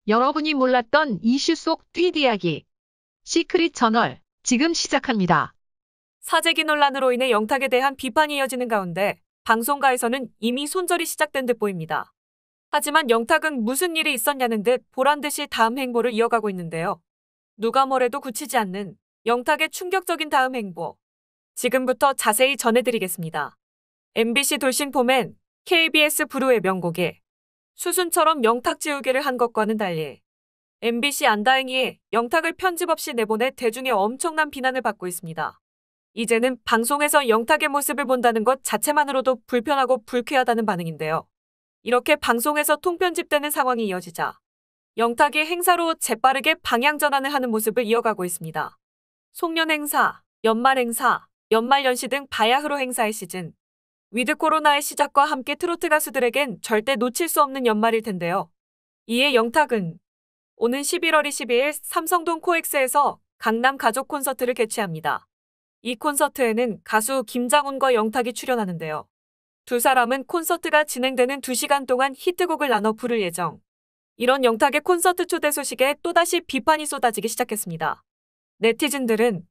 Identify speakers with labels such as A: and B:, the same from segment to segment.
A: 여러분이 몰랐던 이슈 속 뒷이야기. 시크릿 저널, 지금 시작합니다.
B: 사재기 논란으로 인해 영탁에 대한 비판이 이어지는 가운데 방송가에서는 이미 손절이 시작된 듯 보입니다. 하지만 영탁은 무슨 일이 있었냐는 듯 보란듯이 다음 행보를 이어가고 있는데요. 누가 뭐래도 굳히지 않는 영탁의 충격적인 다음 행보. 지금부터 자세히 전해드리겠습니다. MBC 돌싱 포맨, KBS 브루의 명곡에 수순처럼 영탁 지우개를 한 것과는 달리 MBC 안다행이에 영탁을 편집 없이 내보내 대중의 엄청난 비난을 받고 있습니다. 이제는 방송에서 영탁의 모습을 본다는 것 자체만으로도 불편하고 불쾌하다는 반응인데요. 이렇게 방송에서 통편집되는 상황이 이어지자 영탁이 행사로 재빠르게 방향 전환을 하는 모습을 이어가고 있습니다. 송년 행사, 연말 행사, 연말연시 등 바야흐로 행사의 시즌. 위드 코로나의 시작과 함께 트로트 가수들에겐 절대 놓칠 수 없는 연말일 텐데요. 이에 영탁은 오는 11월 22일 삼성동 코엑스에서 강남 가족 콘서트를 개최합니다. 이 콘서트에는 가수 김장훈과 영탁이 출연하는데요. 두 사람은 콘서트가 진행되는 2시간 동안 히트곡을 나눠 부를 예정. 이런 영탁의 콘서트 초대 소식에 또다시 비판이 쏟아지기 시작했습니다. 네티즌들은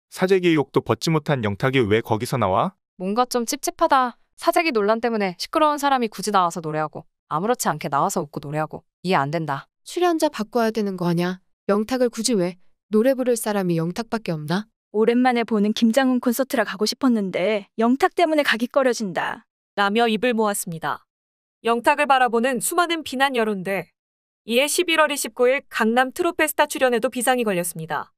C: 사재기 욕도 벗지 못한 영탁이 왜 거기서 나와?
D: 뭔가 좀 찝찝하다. 사재기 논란 때문에 시끄러운 사람이 굳이 나와서 노래하고 아무렇지 않게 나와서 웃고 노래하고 이해 안 된다.
E: 출연자 바꿔야 되는 거 아냐? 영탁을 굳이 왜? 노래 부를 사람이 영탁밖에 없나?
F: 오랜만에 보는 김장훈 콘서트라 가고 싶었는데 영탁 때문에 가기 꺼려진다.
B: 라며 입을 모았습니다. 영탁을 바라보는 수많은 비난 여론들. 이에 11월 29일 강남 트로페스타 출연에도 비상이 걸렸습니다.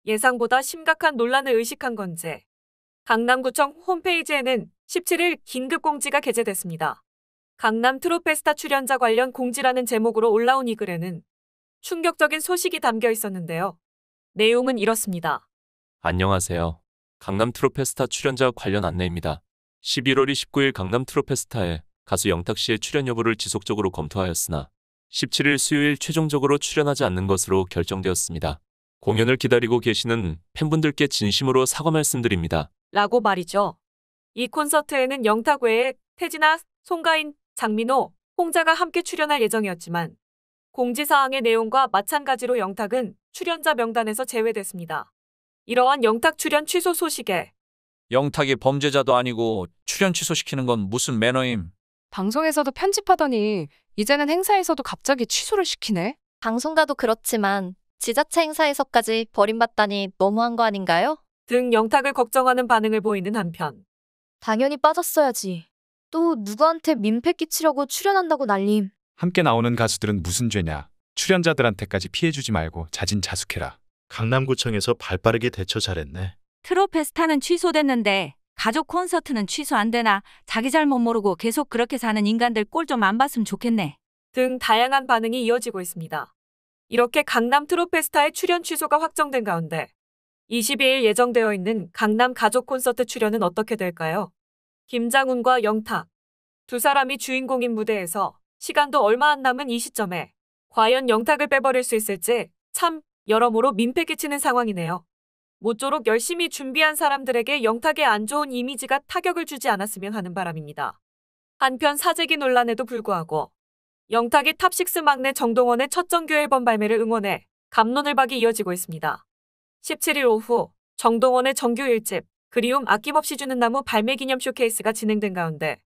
B: 예상보다 심각한 논란을 의식한 건지 강남구청 홈페이지에는 17일 긴급공지가 게재됐습니다. 강남 트로페스타 출연자 관련 공지라는 제목으로 올라온 이 글에는 충격적인 소식이 담겨 있었는데요. 내용은 이렇습니다.
G: 안녕하세요. 강남 트로페스타 출연자 관련 안내입니다. 11월 29일 강남 트로페스타에 가수 영탁 씨의 출연 여부를 지속적으로 검토하였으나 17일 수요일 최종적으로 출연하지 않는 것으로 결정되었습니다. 공연을 기다리고 계시는 팬분들께 진심으로 사과 말씀드립니다.
B: 라고 말이죠. 이 콘서트에는 영탁 외에 태진아, 송가인, 장민호, 홍자가 함께 출연할 예정이었지만 공지사항의 내용과 마찬가지로 영탁은 출연자 명단에서 제외됐습니다. 이러한 영탁 출연 취소 소식에
H: 영탁이 범죄자도 아니고 출연 취소시키는 건 무슨 매너임?
D: 방송에서도 편집하더니 이제는 행사에서도 갑자기 취소를 시키네.
I: 방송가도 그렇지만 지자체 행사에서까지 버림받다니 너무한 거 아닌가요?
B: 등 영탁을 걱정하는 반응을 보이는 한편
J: 당연히 빠졌어야지. 또 누구한테 민폐 끼치려고 출연한다고 난림.
K: 함께 나오는 가수들은 무슨 죄냐. 출연자들한테까지 피해주지 말고 자진자숙해라.
L: 강남구청에서 발빠르게 대처 잘했네.
M: 트로페스타는 취소됐는데 가족 콘서트는 취소 안 되나? 자기 잘못 모르고 계속 그렇게 사는 인간들 꼴 좀 안 봤으면 좋겠네.
B: 등 다양한 반응이 이어지고 있습니다. 이렇게 강남 트로페스타의 출연 취소가 확정된 가운데 22일 예정되어 있는 강남 가족 콘서트 출연은 어떻게 될까요? 김장훈과 영탁, 두 사람이 주인공인 무대에서 시간도 얼마 안 남은 이 시점에 과연 영탁을 빼버릴 수 있을지 참 여러모로 민폐 끼치는 상황이네요. 모쪼록 열심히 준비한 사람들에게 영탁의 안 좋은 이미지가 타격을 주지 않았으면 하는 바람입니다. 한편 사재기 논란에도 불구하고 영탁의 탑6 막내 정동원의 첫 정규 앨범 발매를 응원해 갑론을박이 이어지고 있습니다. 17일 오후 정동원의 정규 1집 그리움 아낌없이 주는 나무 발매 기념 쇼케이스가 진행된 가운데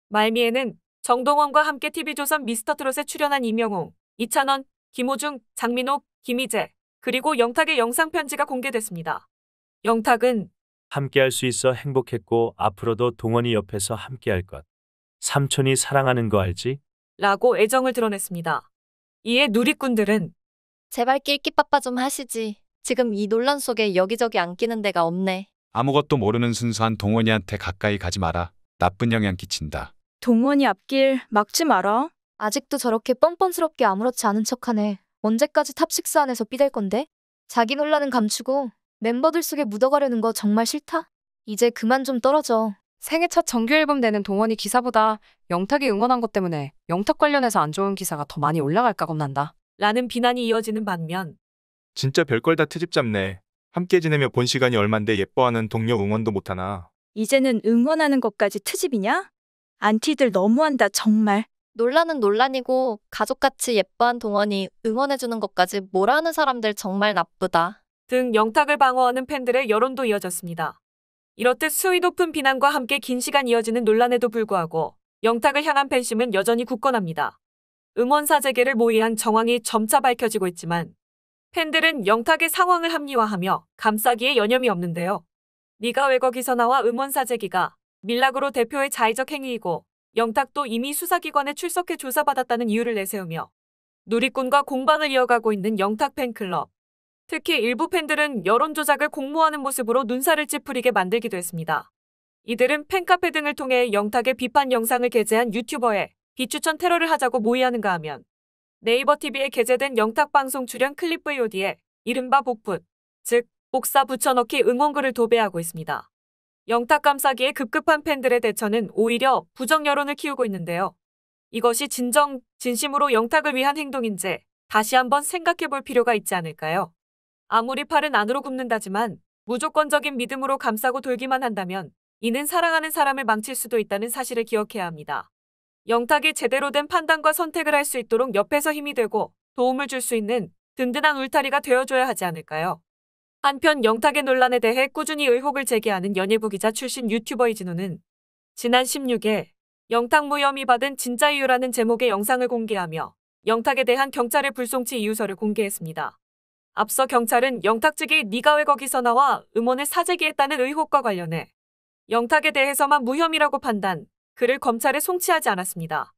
B: 말미에는 정동원과 함께 TV조선 미스터트롯에 출연한 임영웅, 이찬원, 김호중, 장민호, 김희재 그리고 영탁의 영상 편지가 공개됐습니다. 영탁은
N: 함께할 수 있어 행복했고 앞으로도 동원이 옆에서 함께할 것. 삼촌이 사랑하는 거 알지?
B: 라고 애정을 드러냈습니다. 이에 누리꾼들은
I: 제발 낄끼빠빠 좀 하시지. 지금 이 논란 속에 여기저기 안 끼는 데가 없네.
K: 아무것도 모르는 순수한 동원이한테 가까이 가지 마라. 나쁜 영향 끼친다.
F: 동원이 앞길 막지 마라.
J: 아직도 저렇게 뻔뻔스럽게 아무렇지 않은 척하네. 언제까지 탑6 안에서 삐댈 건데? 자기 논란은 감추고 멤버들 속에 묻어가려는 거 정말 싫다? 이제 그만 좀 떨어져.
D: 생애 첫 정규 앨범 내는 동원이 기사보다 영탁이 응원한 것 때문에 영탁 관련해서 안 좋은 기사가 더 많이 올라갈까 겁난다.
B: 라는 비난이 이어지는 반면
C: 진짜 별걸 다 트집 잡네. 함께 지내며 본 시간이 얼만데 예뻐하는 동료 응원도 못하나.
F: 이제는 응원하는 것까지 트집이냐? 안티들 너무한다 정말.
I: 논란은 논란이고 가족같이 예뻐한 동원이 응원해주는 것까지 뭐라 하는 사람들 정말 나쁘다.
B: 등 영탁을 방어하는 팬들의 여론도 이어졌습니다. 이렇듯 수위 높은 비난과 함께 긴 시간 이어지는 논란에도 불구하고 영탁을 향한 팬심은 여전히 굳건합니다. 음원사 재개를 모의한 정황이 점차 밝혀지고 있지만 팬들은 영탁의 상황을 합리화하며 감싸기에 여념이 없는데요. 네가 왜 거기서 나와 음원사 재기가 밀락으로 대표의 자의적 행위이고 영탁도 이미 수사기관에 출석해 조사받았다는 이유를 내세우며 누리꾼과 공방을 이어가고 있는 영탁 팬클럽. 특히 일부 팬들은 여론조작을 공모하는 모습으로 눈살을 찌푸리게 만들기도 했습니다. 이들은 팬카페 등을 통해 영탁의 비판 영상을 게재한 유튜버에 비추천 테러를 하자고 모의하는가 하면 네이버 TV에 게재된 영탁 방송 출연 클립 VOD에 이른바 복붙, 즉 복사 붙여넣기 응원글을 도배하고 있습니다. 영탁 감싸기에 급급한 팬들의 대처는 오히려 부정 여론을 키우고 있는데요. 이것이 진심으로 영탁을 위한 행동인지 다시 한번 생각해 볼 필요가 있지 않을까요? 아무리 팔은 안으로 굽는다지만 무조건적인 믿음으로 감싸고 돌기만 한다면 이는 사랑하는 사람을 망칠 수도 있다는 사실을 기억해야 합니다. 영탁이 제대로 된 판단과 선택을 할 수 있도록 옆에서 힘이 되고 도움을 줄 수 있는 든든한 울타리가 되어줘야 하지 않을까요? 한편 영탁의 논란에 대해 꾸준히 의혹을 제기하는 연예부 기자 출신 유튜버 이진우는 지난 16일 영탁 무혐의 받은 진짜 이유라는 제목의 영상을 공개하며 영탁에 대한 경찰의 불송치 이유서를 공개했습니다. 앞서 경찰은 영탁 측이 네가 왜 거기서 나와 음원을 사재기했다는 의혹과 관련해 영탁에 대해서만 무혐의라고 판단, 그를 검찰에 송치하지 않았습니다.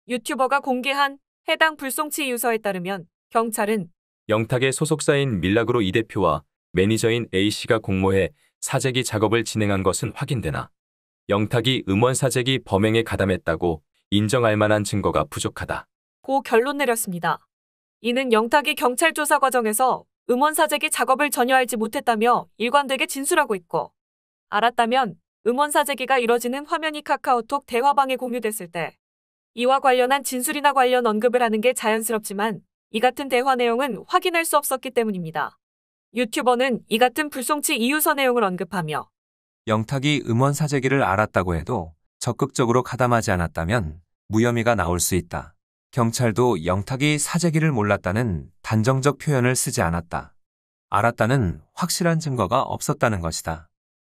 B: 유튜버가 공개한 해당 불송치 이유서에 따르면 경찰은
O: 영탁의 소속사인 밀락으로 이 대표와 매니저인 A씨가 공모해 사재기 작업을 진행한 것은 확인되나 영탁이 음원 사재기 범행에 가담했다고 인정할 만한 증거가 부족하다.
B: 고 결론 내렸습니다. 이는 영탁이 경찰 조사 과정에서 음원 사재기 작업을 전혀 알지 못했다며 일관되게 진술하고 있고 알았다면 음원 사재기가 이뤄지는 화면이 카카오톡 대화방에 공유됐을 때 이와 관련한 진술이나 관련 언급을 하는 게 자연스럽지만 이 같은 대화 내용은 확인할 수 없었기 때문입니다. 유튜버는 이 같은 불송치 이유서 내용을 언급하며
P: 영탁이 음원 사재기를 알았다고 해도 적극적으로 가담하지 않았다면 무혐의가 나올 수 있다. 경찰도 영탁이 사재기를 몰랐다는 단정적 표현을 쓰지 않았다. 알았다는 확실한 증거가 없었다는 것이다.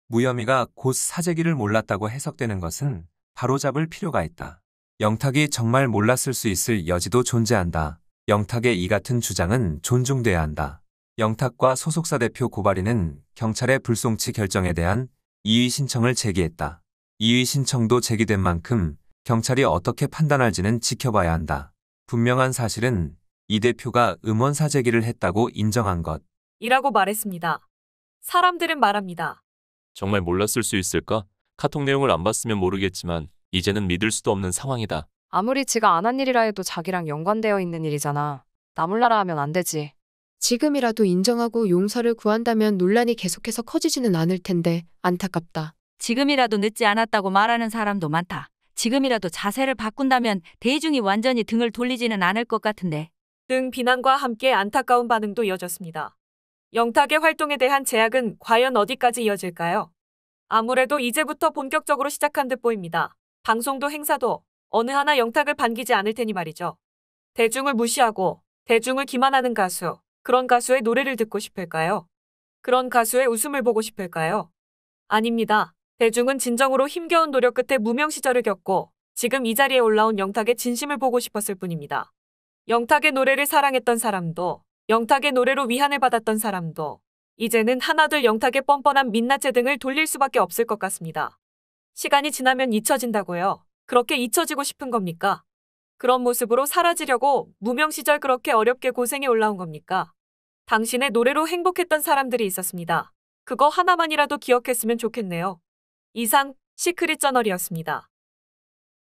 P: 무혐의가 곧 사재기를 몰랐다고 해석되는 것은 바로잡을 필요가 있다. 영탁이 정말 몰랐을 수 있을 여지도 존재한다. 영탁의 이 같은 주장은 존중돼야 한다. 영탁과 소속사 대표 고발인은 경찰의 불송치 결정에 대한 이의 신청을 제기했다. 이의 신청도 제기된 만큼 경찰이 어떻게 판단할지는 지켜봐야 한다. 분명한 사실은 이 대표가 음원 사재기를 했다고 인정한 것.
B: 이라고 말했습니다. 사람들은 말합니다.
G: 정말 몰랐을 수 있을까? 카톡 내용을 안 봤으면 모르겠지만 이제는 믿을 수도 없는 상황이다.
D: 아무리 지가 안 한 일이라 해도 자기랑 연관되어 있는 일이잖아. 나 몰라라 하면 안 되지.
E: 지금이라도 인정하고 용서를 구한다면 논란이 계속해서 커지지는 않을 텐데 안타깝다.
M: 지금이라도 늦지 않았다고 말하는 사람도 많다. 지금이라도 자세를 바꾼다면 대중이 완전히 등을 돌리지는 않을 것 같은데.
B: 등 비난과 함께 안타까운 반응도 이어졌습니다. 영탁의 활동에 대한 제약은 과연 어디까지 이어질까요? 아무래도 이제부터 본격적으로 시작한 듯 보입니다. 방송도 행사도 어느 하나 영탁을 반기지 않을 테니 말이죠. 대중을 무시하고 대중을 기만하는 가수, 그런 가수의 노래를 듣고 싶을까요? 그런 가수의 웃음을 보고 싶을까요? 아닙니다. 대중은 진정으로 힘겨운 노력 끝에 무명 시절을 겪고 지금 이 자리에 올라온 영탁의 진심을 보고 싶었을 뿐입니다. 영탁의 노래를 사랑했던 사람도, 영탁의 노래로 위안을 받았던 사람도 이제는 하나둘 영탁의 뻔뻔한 민낯의 등을 돌릴 수밖에 없을 것 같습니다. 시간이 지나면 잊혀진다고요? 그렇게 잊혀지고 싶은 겁니까? 그런 모습으로 사라지려고 무명 시절 그렇게 어렵게 고생해 올라온 겁니까? 당신의 노래로 행복했던 사람들이 있었습니다. 그거 하나만이라도 기억했으면 좋겠네요. 이상 시크릿 저널이었습니다.